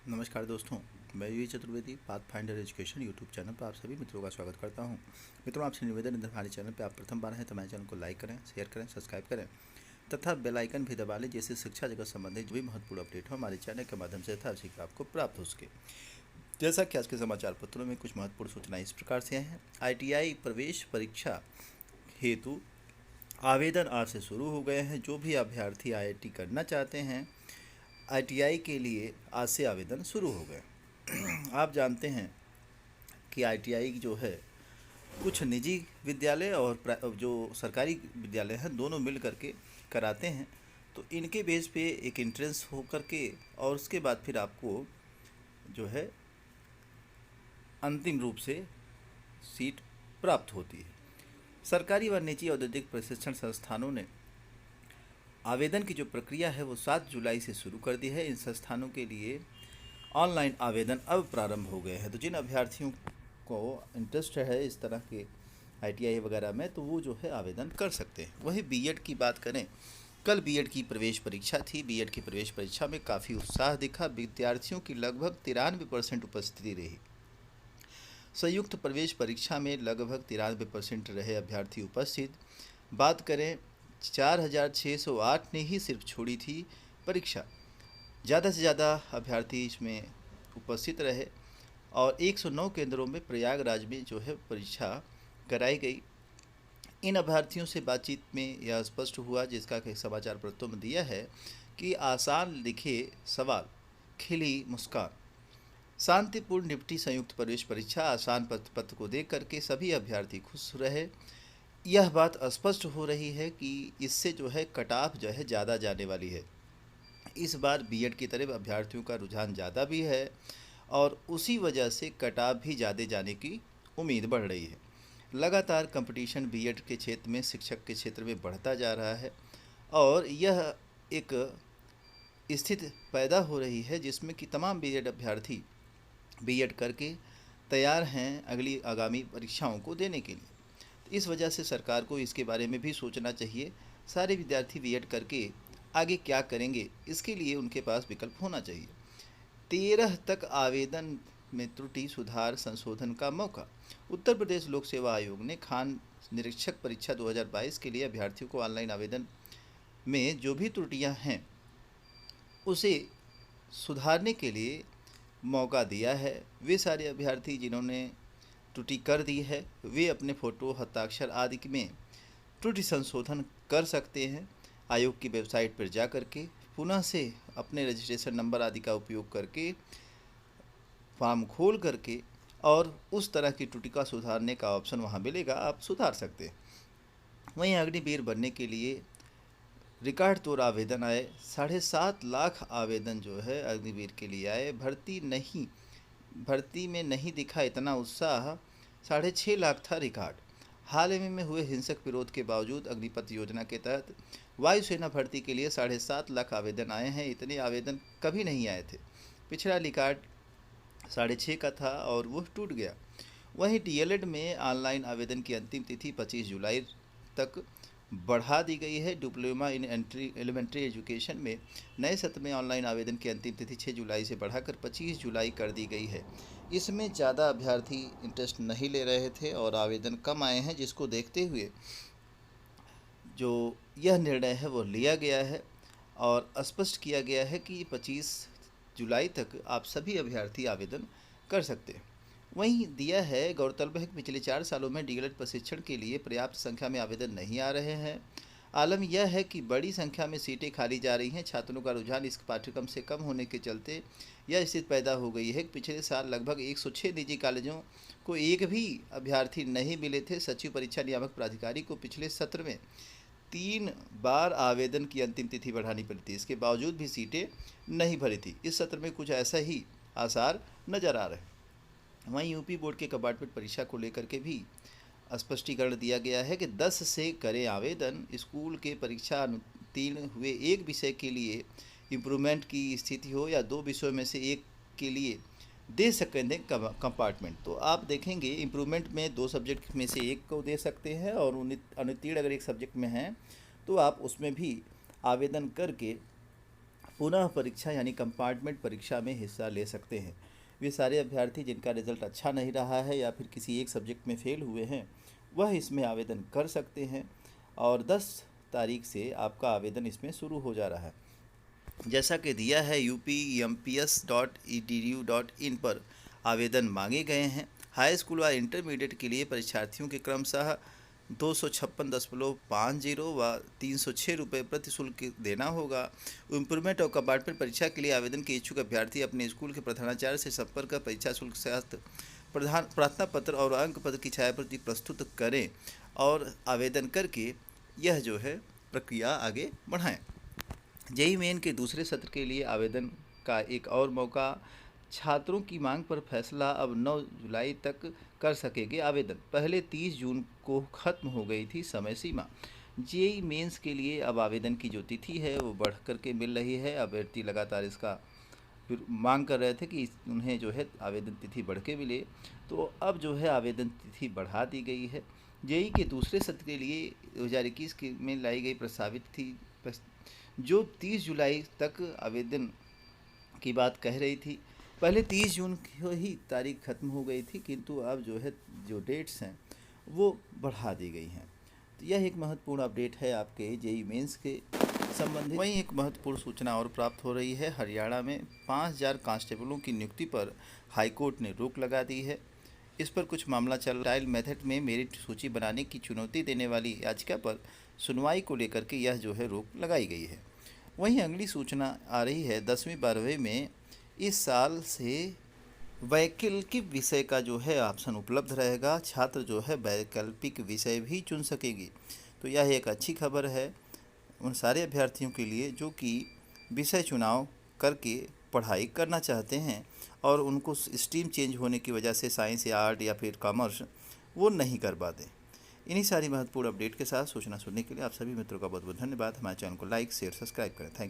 नमस्कार दोस्तों, मैं UV Chaturvedi path finder education YouTube channel पर आप सभी मित्रों का स्वागत करता हूं। मित्रों, आपसे निवेदन है, हमारे चैनल पर आप प्रथम बार हैं तो हमारे चैनल को लाइक करें, शेयर करें, सब्सक्राइब करें तथा बेल आइकन भी दबा लें, जैसे शिक्षा जगत संबंधित जो भी महत्वपूर्ण अपडेट हो हमारे चैनल के माध्यम से यथाशीघ्र आपको प्राप्त हो सके। जैसा कि आज के समाचार पत्रों में कुछ महत्वपूर्ण सूचनाएं इस प्रकार से हैं। ITI प्रवेश परीक्षा हेतु आवेदन आज से शुरू हो गए हैं। जो भी अभ्यर्थी IIT करना चाहते हैं, ITI के लिए आज से आवेदन शुरू हो गए। आप जानते हैं कि ITI जो है कुछ निजी विद्यालय और जो सरकारी विद्यालय हैं दोनों मिल करके कराते हैं। तो इनके बेस पे एक एंट्रेंस हो करके और उसके बाद फिर आपको जो है अंतिम रूप से सीट प्राप्त होती है। सरकारी व निजी औद्योगिक प्रशिक्षण संस्थानों ने आवेदन की जो प्रक्रिया है वो 7 जुलाई से शुरू कर दी है। इन संस्थानों के लिए ऑनलाइन आवेदन अब प्रारंभ हो गए हैं। तो जिन अभ्यर्थियों को इंटरेस्ट है इस तरह के ITI वगैरह में, तो वो जो है आवेदन कर सकते हैं। वही बीएड की बात करें, कल बीएड की प्रवेश परीक्षा थी। बीएड की प्रवेश परीक्षा में काफ़ी उत्साह दिखा। विद्यार्थियों की लगभग 93% उपस्थिति रही। संयुक्त प्रवेश परीक्षा में लगभग 93% रहे अभ्यर्थी उपस्थित। बात करें 4608 ने ही सिर्फ छोड़ी थी परीक्षा। ज़्यादा से ज़्यादा अभ्यर्थी इसमें उपस्थित रहे और 109 केंद्रों में प्रयागराज में जो है परीक्षा कराई गई। इन अभ्यर्थियों से बातचीत में यह स्पष्ट हुआ, जिसका कि समाचार पत्रों में दिया है कि आसान लिखे सवाल, खिली मुस्कान, शांतिपूर्ण निपटी संयुक्त प्रवेश परीक्षा। आसान पत्र को देख करके सभी अभ्यर्थी खुश रहे। यह बात स्पष्ट हो रही है कि इससे जो है कट ऑफ जो है ज़्यादा जाने वाली है। इस बार बीएड की तरफ अभ्यर्थियों का रुझान ज़्यादा भी है और उसी वजह से कट ऑफ भी ज़्यादा जाने की उम्मीद बढ़ रही है। लगातार कंपटीशन बीएड के क्षेत्र में, शिक्षक के क्षेत्र में बढ़ता जा रहा है और यह एक स्थिति पैदा हो रही है जिसमें कि तमाम बीएड अभ्यर्थी बीएड करके तैयार हैं अगली आगामी परीक्षाओं को देने के लिए। इस वजह से सरकार को इसके बारे में भी सोचना चाहिए। सारे विद्यार्थी बीएड करके आगे क्या करेंगे, इसके लिए उनके पास विकल्प होना चाहिए। 13 तक आवेदन में त्रुटि सुधार संशोधन का मौका। उत्तर प्रदेश लोक सेवा आयोग ने खान निरीक्षक परीक्षा 2022 के लिए अभ्यर्थियों को ऑनलाइन आवेदन में जो भी त्रुटियां हैं उसे सुधारने के लिए मौका दिया है। वे सारे अभ्यर्थी जिन्होंने त्रुटि कर दी है वे अपने फ़ोटो, हस्ताक्षर आदि में त्रुटि संशोधन कर सकते हैं। आयोग की वेबसाइट पर जा कर के पुनः से अपने रजिस्ट्रेशन नंबर आदि का उपयोग करके फॉर्म खोल करके और उस तरह की त्रुटि का सुधारने का ऑप्शन वहां मिलेगा, आप सुधार सकते हैं। वहीं अग्निवीर बनने के लिए रिकॉर्ड तोड़ आवेदन आए। 7.5 लाख आवेदन जो है अग्निवीर के लिए आए। भर्ती में नहीं दिखा इतना उत्साह। 6.5 लाख था रिकॉर्ड। हाल में हुए हिंसक विरोध के बावजूद अग्निपथ योजना के तहत वायुसेना भर्ती के लिए 7.5 लाख आवेदन आए हैं। इतने आवेदन कभी नहीं आए थे। पिछला रिकॉर्ड 6.5 का था और वो टूट गया। वहीं DLED में ऑनलाइन आवेदन की अंतिम तिथि 25 जुलाई तक बढ़ा दी गई है। डिप्लोमा इन एलिमेंट्री एजुकेशन में नए सत्र में ऑनलाइन आवेदन की अंतिम तिथि 6 जुलाई से बढ़ाकर 25 जुलाई कर दी गई है। इसमें ज़्यादा अभ्यर्थी इंटरेस्ट नहीं ले रहे थे और आवेदन कम आए हैं, जिसको देखते हुए जो यह निर्णय है वो लिया गया है और स्पष्ट किया गया है कि 25 जुलाई तक आप सभी अभ्यर्थी आवेदन कर सकते हैं। वहीं दिया है, गौरतलब है कि पिछले 4 सालों में DLED प्रशिक्षण के लिए पर्याप्त संख्या में आवेदन नहीं आ रहे हैं। आलम यह है कि बड़ी संख्या में सीटें खाली जा रही हैं। छात्रों का रुझान इस पाठ्यक्रम से कम होने के चलते यह स्थिति पैदा हो गई है कि पिछले साल लगभग 106 निजी कॉलेजों को एक भी अभ्यर्थी नहीं मिले थे। सचिव परीक्षा नियामक प्राधिकारी को पिछले सत्र में 3 बार आवेदन की अंतिम तिथि बढ़ानी पड़ी थी। इसके बावजूद भी सीटें नहीं भरी थी। इस सत्र में कुछ ऐसा ही आसार नजर आ रहे हैं। वहीं यूपी बोर्ड के कंपार्टमेंट परीक्षा को लेकर के भी स्पष्टीकरण दिया गया है कि 10 से करें आवेदन। स्कूल के परीक्षा उत्तीर्ण हुए एक विषय के लिए इम्प्रूवमेंट की स्थिति हो या 2 विषयों में से एक के लिए दे सकें कंपार्टमेंट। तो आप देखेंगे इम्प्रूवमेंट में 2 सब्जेक्ट में से एक को दे सकते हैं और अनुत्तीर्ण अगर एक सब्जेक्ट में हैं तो आप उसमें भी आवेदन करके पुनः परीक्षा यानी कंपार्टमेंट परीक्षा में हिस्सा ले सकते हैं। वे सारे अभ्यर्थी जिनका रिजल्ट अच्छा नहीं रहा है या फिर किसी एक सब्जेक्ट में फेल हुए हैं, वह इसमें आवेदन कर सकते हैं और 10 तारीख से आपका आवेदन इसमें शुरू हो जा रहा है। जैसा कि दिया है upemps.edu.in पर आवेदन मांगे गए हैं। हाई स्कूल व इंटरमीडिएट के लिए परीक्षार्थियों के क्रमशः 256.50 व 306 रुपये प्रति शुल्क देना होगा। इम्प्रूवमेंट और कंपार्टमेंट परीक्षा के लिए आवेदन के इच्छुक अभ्यर्थी अपने स्कूल के प्रधानाचार्य से संपर्क कर परीक्षा शुल्क सहित प्रार्थना पत्र और अंक पत्र की छायाप्रति प्रस्तुत करें और आवेदन करके यह जो है प्रक्रिया आगे बढ़ाएं। जेईई मेन के दूसरे सत्र के लिए आवेदन का एक और मौका। छात्रों की मांग पर फैसला अब 9 जुलाई तक कर सकेंगे आवेदन। पहले 30 जून को ख़त्म हो गई थी समय सीमा। जेईई मेंस के लिए अब आवेदन की जो तिथि है वो बढ़ करके मिल रही है। अभ्यर्थी लगातार इसका मांग कर रहे थे कि उन्हें जो है आवेदन तिथि बढ़ के मिले, तो अब जो है आवेदन तिथि बढ़ा दी गई है। जेईई के दूसरे सत्र के लिए 2021 में लाई गई प्रस्तावित थी जो 30 जुलाई तक आवेदन की बात कह रही थी। पहले 30 जून की ही तारीख ख़त्म हो गई थी, किंतु अब जो है जो डेट्स हैं वो बढ़ा दी गई हैं। तो यह एक महत्वपूर्ण अपडेट है आपके जेईई मेंस के संबंधित। वहीं एक महत्वपूर्ण सूचना और प्राप्त हो रही है। हरियाणा में 5000 कांस्टेबलों की नियुक्ति पर हाईकोर्ट ने रोक लगा दी है। इस पर कुछ मामला चल रहा है। मेथड में मेरिट सूची बनाने की चुनौती देने वाली याचिका पर सुनवाई को लेकर के यह जो है रोक लगाई गई है। वहीं अगली सूचना आ रही है 10वीं 12वीं में इस साल से वैकल्पिक विषय का जो है ऑप्शन उपलब्ध रहेगा। छात्र जो है वैकल्पिक विषय भी चुन सकेंगे। तो यह एक अच्छी खबर है उन सारे अभ्यर्थियों के लिए जो कि विषय चुनाव करके पढ़ाई करना चाहते हैं और उनको स्ट्रीम चेंज होने की वजह से साइंस या आर्ट या फिर कॉमर्स वो नहीं कर पाते। इन्हीं सारी महत्वपूर्ण अपडेट के साथ सूचना सुनने के लिए आप सभी मित्रों का बहुत बहुत धन्यवाद। हमारे चैनल को लाइक शेयर सब्सक्राइब करें। Thank you.